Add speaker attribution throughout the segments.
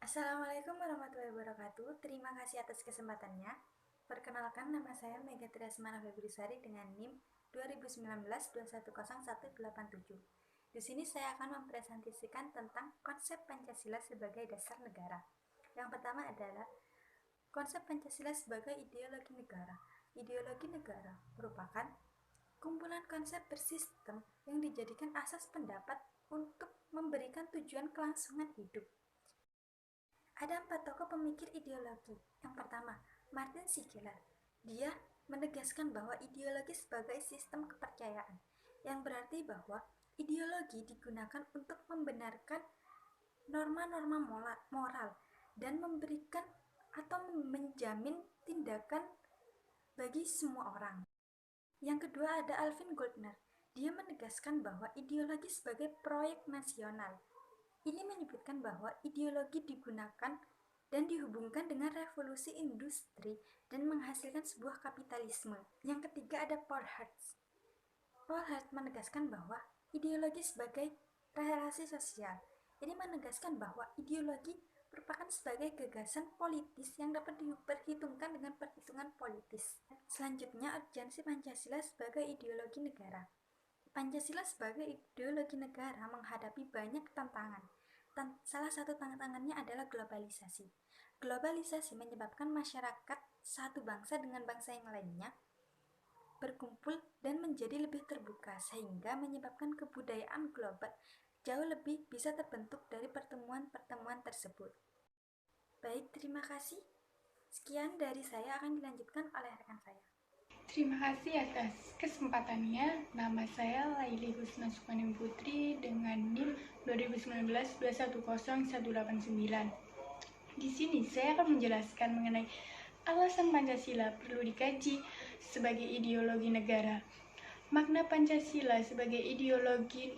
Speaker 1: Assalamualaikum warahmatullahi wabarakatuh. Terima kasih atas kesempatannya. Perkenalkan, nama saya Mega Triasmana Febrisari dengan NIM 2019-2101187. Di sini saya akan mempresentasikan tentang konsep Pancasila sebagai dasar negara. Yang pertama adalah konsep Pancasila sebagai ideologi negara. Ideologi negara merupakan kumpulan konsep bersistem yang dijadikan asas pendapat untuk memberikan tujuan kelangsungan hidup. Ada 4 tokoh pemikir ideologi. Yang pertama, Martin Schiller. Dia menegaskan bahwa ideologi sebagai sistem kepercayaan, yang berarti bahwa ideologi digunakan untuk membenarkan norma-norma moral dan memberikan atau menjamin tindakan bagi semua orang. Yang kedua ada Alvin Goldner. Dia menegaskan bahwa ideologi sebagai proyek nasional. Ini menyebutkan bahwa ideologi digunakan dan dihubungkan dengan revolusi industri dan menghasilkan sebuah kapitalisme. Yang ketiga ada Paul Hertz. Paul Hertz menegaskan bahwa ideologi sebagai relasi sosial. Ini menegaskan bahwa ideologi merupakan sebagai gagasan politis yang dapat diperhitungkan dengan perhitungan politis. Selanjutnya, urgensi Pancasila sebagai ideologi negara. Pancasila sebagai ideologi negara menghadapi banyak tantangan. Salah satu tantangannya adalah globalisasi. Globalisasi menyebabkan masyarakat satu bangsa dengan bangsa yang lainnya berkumpul dan menjadi lebih terbuka, sehingga menyebabkan kebudayaan global jauh lebih bisa terbentuk dari pertemuan-pertemuan tersebut. Baik, terima kasih. Sekian dari saya, akan dilanjutkan oleh rekan saya.
Speaker 2: Terima kasih atas kesempatannya. Nama saya Laili Husna Sukanim Putri dengan NIM 2019-2101189. Di sini saya akan menjelaskan mengenai alasan Pancasila perlu dikaji sebagai ideologi negara. Makna Pancasila sebagai ideologi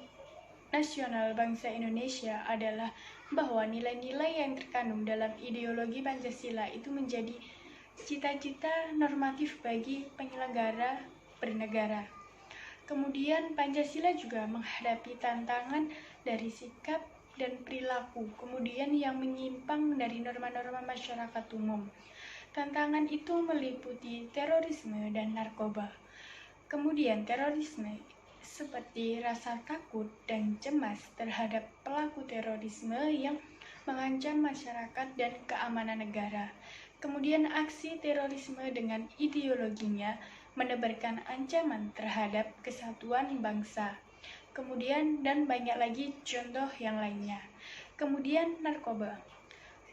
Speaker 2: nasional bangsa Indonesia adalah bahwa nilai-nilai yang terkandung dalam ideologi Pancasila itu menjadi cita-cita normatif bagi penyelenggara bernegara. Kemudian Pancasila juga menghadapi tantangan dari sikap dan perilaku, kemudian yang menyimpang dari norma-norma masyarakat umum. Tantangan itu meliputi terorisme dan narkoba. Kemudian terorisme seperti rasa takut dan cemas terhadap pelaku terorisme yang mengancam masyarakat dan keamanan negara. Kemudian aksi terorisme dengan ideologinya menebarkan ancaman terhadap kesatuan bangsa. Kemudian dan banyak lagi contoh yang lainnya. Kemudian narkoba.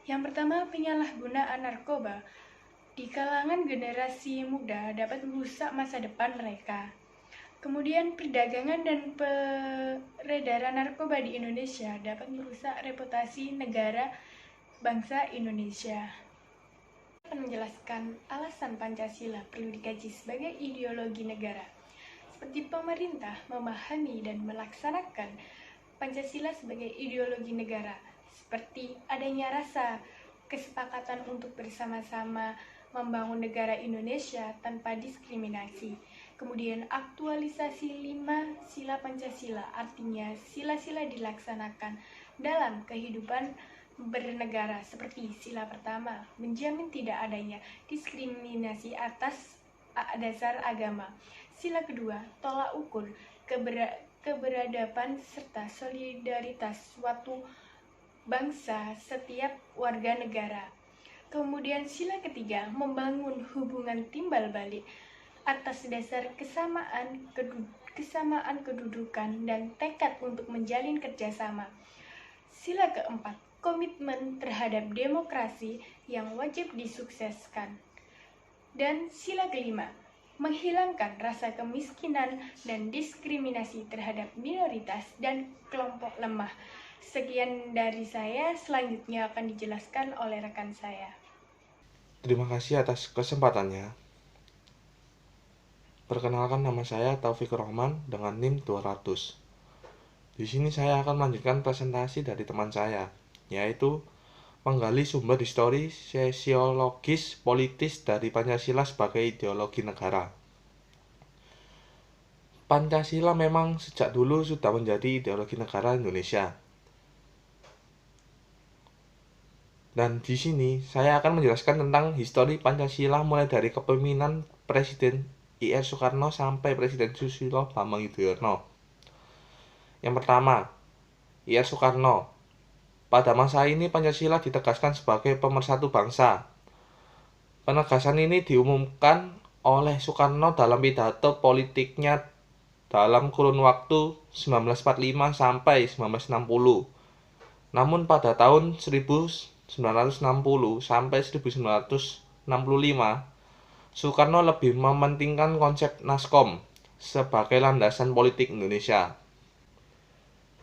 Speaker 2: Yang pertama, penyalahgunaan narkoba di kalangan generasi muda dapat merusak masa depan mereka. Kemudian perdagangan dan peredaran narkoba di Indonesia dapat merusak reputasi negara bangsa Indonesia. Akan menjelaskan alasan Pancasila perlu dikaji sebagai ideologi negara. Seperti pemerintah memahami dan melaksanakan Pancasila sebagai ideologi negara, seperti adanya rasa kesepakatan untuk bersama-sama membangun negara Indonesia tanpa diskriminasi. Kemudian aktualisasi 5 sila Pancasila, artinya sila-sila dilaksanakan dalam kehidupan bernegara, seperti sila pertama, menjamin tidak adanya diskriminasi atas dasar agama. Sila kedua, tolak ukur keberadaban serta solidaritas suatu bangsa setiap warga negara. Kemudian sila ketiga, membangun hubungan timbal balik atas dasar kesamaan kedudukan dan tekad untuk menjalin kerjasama. Sila keempat, komitmen terhadap demokrasi yang wajib disukseskan. Dan sila kelima, menghilangkan rasa kemiskinan dan diskriminasi terhadap minoritas dan kelompok lemah. Sekian dari saya, selanjutnya akan dijelaskan oleh rekan saya.
Speaker 3: Terima kasih atas kesempatannya. Perkenalkan, nama saya Taufik Rahman dengan NIM 200. Di sini saya akan melanjutkan presentasi dari teman saya, yaitu menggali sumber histori sosiologis politis dari Pancasila sebagai ideologi negara. Pancasila memang sejak dulu sudah menjadi ideologi negara Indonesia. Dan di sini saya akan menjelaskan tentang histori Pancasila mulai dari kepemimpinan Presiden I.R. Soekarno sampai Presiden Susilo Bambang Yudhoyono. Yang pertama, I.R. Soekarno. Pada masa ini Pancasila ditegaskan sebagai pemersatu bangsa. Penegasan ini diumumkan oleh Soekarno dalam pidato politiknya dalam kurun waktu 1945 sampai 1960. Namun pada tahun 1960 sampai 1965, Soekarno lebih mementingkan konsep Naskom sebagai landasan politik Indonesia.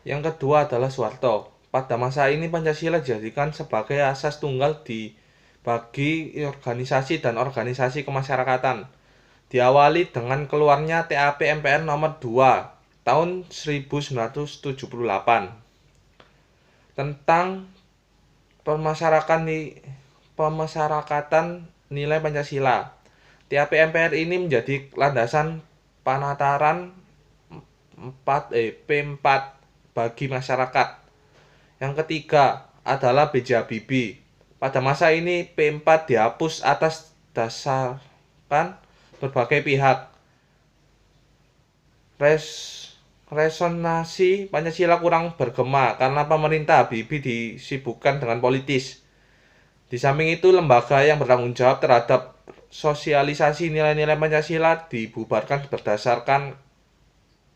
Speaker 3: Yang kedua adalah Soeharto. Pada masa ini Pancasila dijadikan sebagai asas tunggal bagi organisasi dan organisasi kemasyarakatan. Diawali dengan keluarnya TAP MPR nomor 2 tahun 1978 tentang pemasyarakatan nilai Pancasila. TAP MPR ini menjadi landasan penataran P4 bagi masyarakat. Yang ketiga adalah B.J. Habibie. Pada masa ini P4 dihapus atas dasarkan berbagai pihak. Resonansi Pancasila kurang bergema karena pemerintah Habibie disibukkan dengan politis. Di samping itu, lembaga yang bertanggung jawab terhadap sosialisasi nilai-nilai Pancasila dibubarkan berdasarkan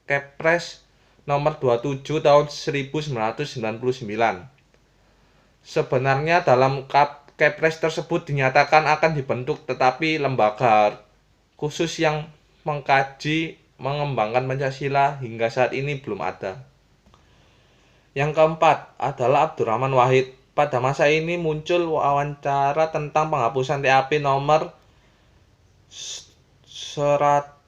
Speaker 3: Kepres nomor 27 tahun 1999. Sebenarnya dalam Kepres tersebut dinyatakan akan dibentuk, tetapi lembaga khusus yang mengkaji mengembangkan Pancasila hingga saat ini belum ada. Yang keempat adalah Abdurrahman Wahid. Pada masa ini muncul wawancara tentang penghapusan TAP nomor 115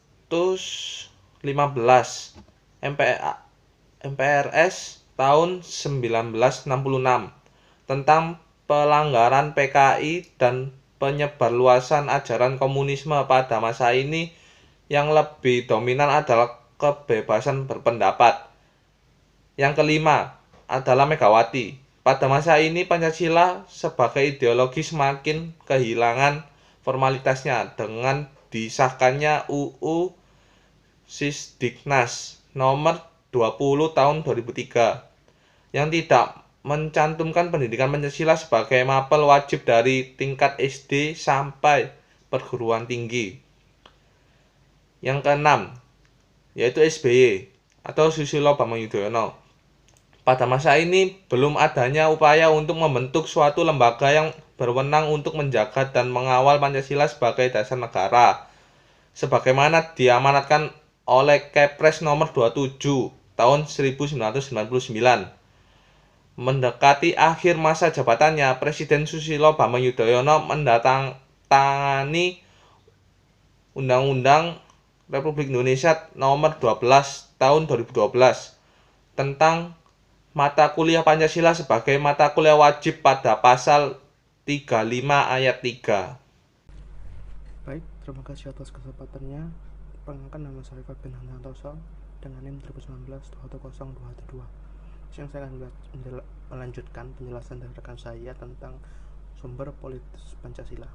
Speaker 3: MPRS tahun 1966 tentang pelanggaran PKI dan penyebarluasan ajaran komunisme. Pada masa ini yang lebih dominan adalah kebebasan berpendapat. Yang kelima adalah Megawati. Pada masa ini Pancasila sebagai ideologi semakin kehilangan formalitasnya dengan disahkannya UU Sisdiknas nomor 20 tahun 2003 yang tidak mencantumkan pendidikan Pancasila sebagai mapel wajib dari tingkat SD sampai perguruan tinggi. Yang keenam, yaitu SBY atau Susilo Bambang Yudhoyono. Pada masa ini belum adanya upaya untuk membentuk suatu lembaga yang berwenang untuk menjaga dan mengawal Pancasila sebagai dasar negara, sebagaimana diamanatkan oleh Kepres nomor 27 tahun 1999. Mendekati akhir masa jabatannya, Presiden Susilo Bambang Yudhoyono mendatangani Undang-Undang Republik Indonesia nomor 12 tahun 2012 tentang mata kuliah Pancasila sebagai mata kuliah wajib pada pasal 35 ayat 3.
Speaker 4: Baik, terima kasih atas kesempatannya. Perkenalkan, nama saya Fabian Hansantoso dengan NIM 2019-21022. Yang saya akan melanjutkan penjelasan dari rekan saya tentang sumber politis Pancasila.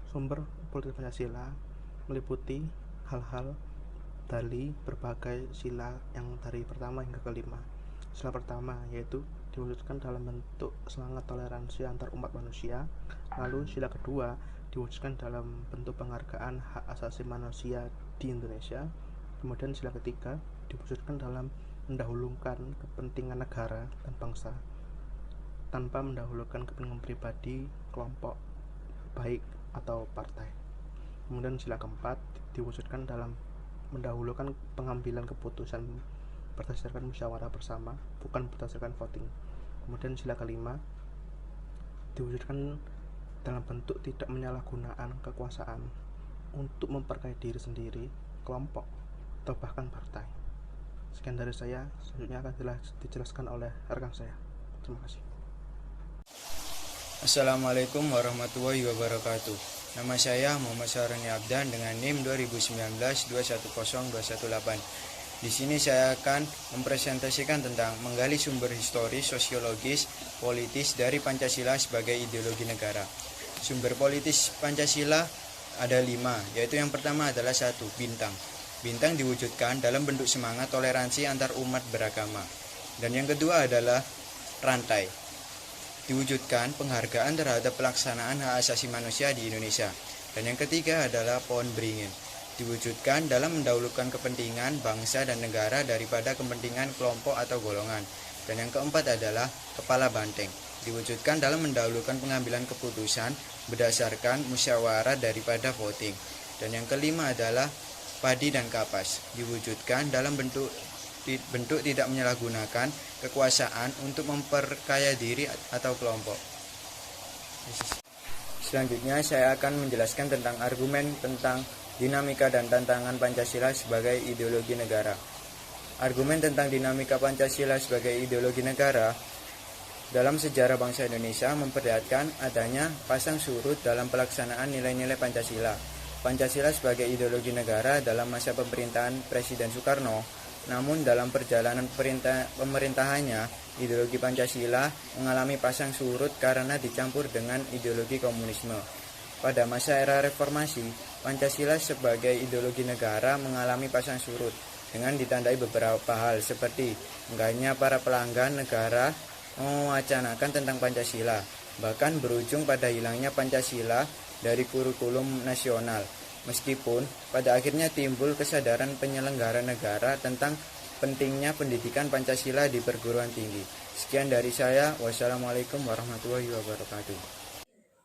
Speaker 4: Sumber politis Pancasila meliputi hal-hal dari berbagai sila yang dari pertama hingga kelima. Sila pertama yaitu diwujudkan dalam bentuk semangat toleransi antar umat manusia. Lalu sila kedua diwujudkan dalam bentuk penghargaan hak asasi manusia di Indonesia. Kemudian sila ketiga diwujudkan dalam mendahulukan kepentingan negara dan bangsa tanpa mendahulukan kepentingan pribadi, kelompok, baik atau partai. Kemudian sila keempat diwujudkan dalam mendahulukan pengambilan keputusan berdasarkan musyawarah bersama, bukan berdasarkan voting. Kemudian sila kelima diwujudkan dalam bentuk tidak menyalahgunakan kekuasaan untuk memperkaya diri sendiri, kelompok, atau bahkan partai. Sekian dari saya, selanjutnya akan dijelaskan oleh rekan saya. Terima kasih.
Speaker 5: Assalamualaikum warahmatullahi wabarakatuh. Nama saya Muhammad Syaroni Abdan dengan NIM 2019-210218. Di sini saya akan mempresentasikan tentang menggali sumber historis, sosiologis, politis dari Pancasila sebagai ideologi negara. Sumber politis Pancasila ada 5, yaitu yang pertama adalah 1, bintang. Bintang diwujudkan dalam bentuk semangat toleransi antar umat beragama. Dan yang kedua adalah rantai. Diwujudkan penghargaan terhadap pelaksanaan hak asasi manusia di Indonesia. Dan yang ketiga adalah pohon beringin. Diwujudkan dalam mendahulukan kepentingan bangsa dan negara daripada kepentingan kelompok atau golongan. Dan yang keempat adalah kepala banteng. Diwujudkan dalam mendahulukan pengambilan keputusan berdasarkan musyawarah daripada voting. Dan yang kelima adalah padi dan kapas. Diwujudkan dalam bentuk tidak menyalahgunakan kekuasaan untuk memperkaya diri atau kelompok. Selanjutnya saya akan menjelaskan tentang argumen tentang dinamika dan tantangan Pancasila sebagai ideologi negara. Argumen tentang dinamika Pancasila sebagai ideologi negara dalam sejarah bangsa Indonesia memperlihatkan adanya pasang surut dalam pelaksanaan nilai-nilai Pancasila. Pancasila sebagai ideologi negara dalam masa pemerintahan Presiden Soekarno, namun dalam perjalanan pemerintahannya, ideologi Pancasila mengalami pasang surut karena dicampur dengan ideologi komunisme. Pada masa era reformasi, Pancasila sebagai ideologi negara mengalami pasang surut dengan ditandai beberapa hal seperti enggaknya para pelanggan negara mewacanakan tentang Pancasila, bahkan berujung pada hilangnya Pancasila dari kurikulum nasional. Meskipun pada akhirnya timbul kesadaran penyelenggara negara tentang pentingnya pendidikan Pancasila di perguruan tinggi. Sekian dari saya. Wassalamualaikum warahmatullahi wabarakatuh.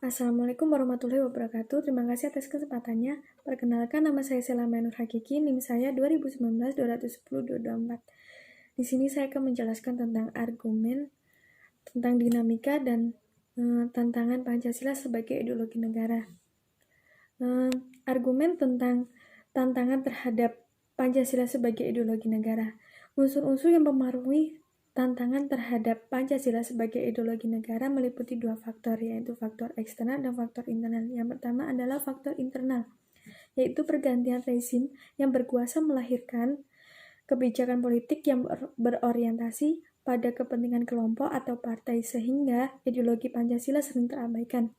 Speaker 6: Assalamualaikum warahmatullahi wabarakatuh. Terima kasih atas kesempatannya. Perkenalkan, nama saya Sela Mainur Hakiki, NIM saya 2019-210-224. Di sini saya akan menjelaskan tentang argumen, tentang dinamika dan tantangan Pancasila sebagai ideologi negara. Argumen tentang tantangan terhadap Pancasila sebagai ideologi negara. Unsur-unsur yang mempengaruhi tantangan terhadap Pancasila sebagai ideologi negara meliputi 2 faktor, yaitu faktor eksternal dan faktor internal. Yang pertama adalah faktor internal, yaitu pergantian rezim yang berkuasa melahirkan kebijakan politik yang berorientasi pada kepentingan kelompok atau partai, sehingga ideologi Pancasila sering terabaikan.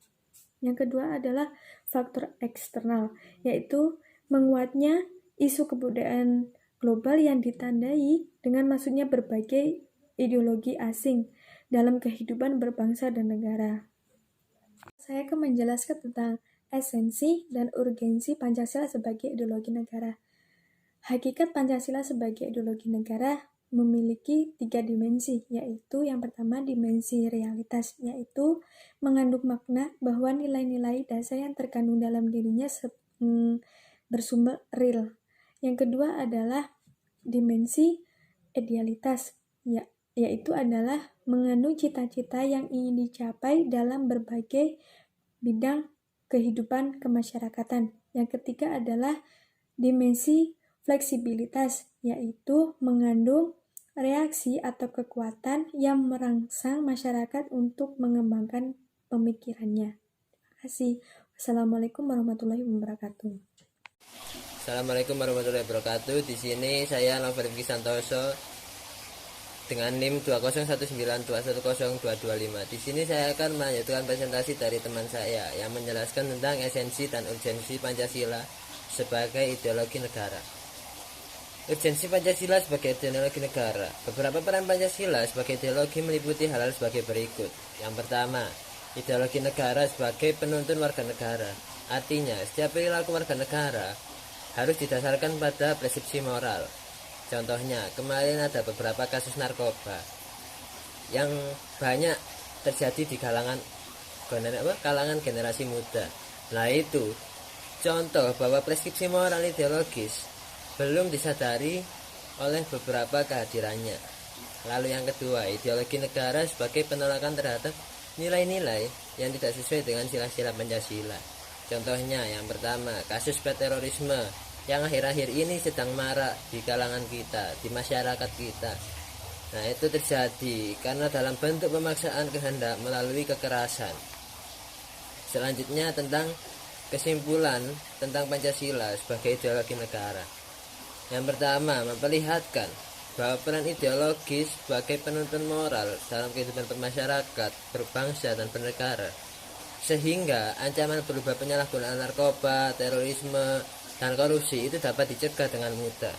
Speaker 6: Yang kedua adalah faktor eksternal, yaitu menguatnya isu kebudayaan global yang ditandai dengan masuknya berbagai ideologi asing dalam kehidupan berbangsa dan negara. Saya akan menjelaskan tentang esensi dan urgensi Pancasila sebagai ideologi negara. Hakikat Pancasila sebagai ideologi negara memiliki 3 dimensi, yaitu yang pertama dimensi realitas, yaitu mengandung makna bahwa nilai-nilai dasar yang terkandung dalam dirinya bersumber real. Yang kedua adalah dimensi idealitas, yaitu adalah mengandung cita-cita yang ingin dicapai dalam berbagai bidang kehidupan kemasyarakatan. Yang ketiga adalah dimensi fleksibilitas, yaitu mengandung reaksi atau kekuatan yang merangsang masyarakat untuk mengembangkan pemikirannya. Terima kasih. Wassalamualaikum warahmatullahi wabarakatuh.
Speaker 7: Assalamualaikum warahmatullahi wabarakatuh. Di sini saya Novel Santoso dengan NIM 20192102225. Di sini saya akan melanjutkan presentasi dari teman saya yang menjelaskan tentang esensi dan urgensi Pancasila sebagai ideologi negara. Urgensi Pancasila sebagai ideologi negara. Beberapa peran Pancasila sebagai ideologi meliputi hal-hal sebagai berikut. Yang pertama, ideologi negara sebagai penuntun warga negara. Artinya, setiap perilaku warga negara harus didasarkan pada persepsi moral. Contohnya, kemarin ada beberapa kasus narkoba yang banyak terjadi di kalangan generasi muda. Nah, itu contoh bahwa preskripsi moral ideologis belum disadari oleh beberapa kehadirannya. Lalu yang kedua, ideologi negara sebagai penolakan terhadap nilai-nilai yang tidak sesuai dengan sila-sila Pancasila. Contohnya, yang pertama, kasus terorisme yang akhir-akhir ini sedang marak di kalangan kita, di masyarakat kita. Nah, itu terjadi karena dalam bentuk pemaksaan kehendak melalui kekerasan. Selanjutnya tentang kesimpulan tentang Pancasila sebagai ideologi negara. Yang pertama, memperlihatkan bahwa peran ideologis sebagai penuntun moral dalam kehidupan bermasyarakat, berbangsa, dan bernegara, sehingga ancaman berupa penyalahgunaan narkoba, terorisme, dan korupsi itu dapat dicegah dengan mudah.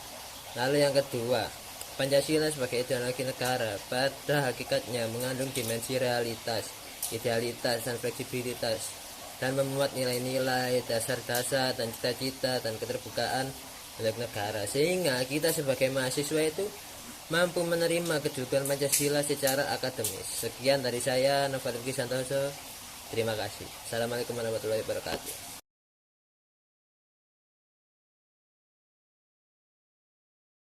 Speaker 7: Lalu yang kedua, Pancasila sebagai ideologi negara pada hakikatnya mengandung dimensi realitas, idealitas, dan fleksibilitas, dan memuat nilai-nilai, dasar-dasar, dan cita-cita, dan keterbukaan untuk negara, sehingga kita sebagai mahasiswa itu mampu menerima kedudukan Pancasila secara akademis. Sekian dari saya, Noval Santoso. Terima kasih. Assalamualaikum warahmatullahi wabarakatuh.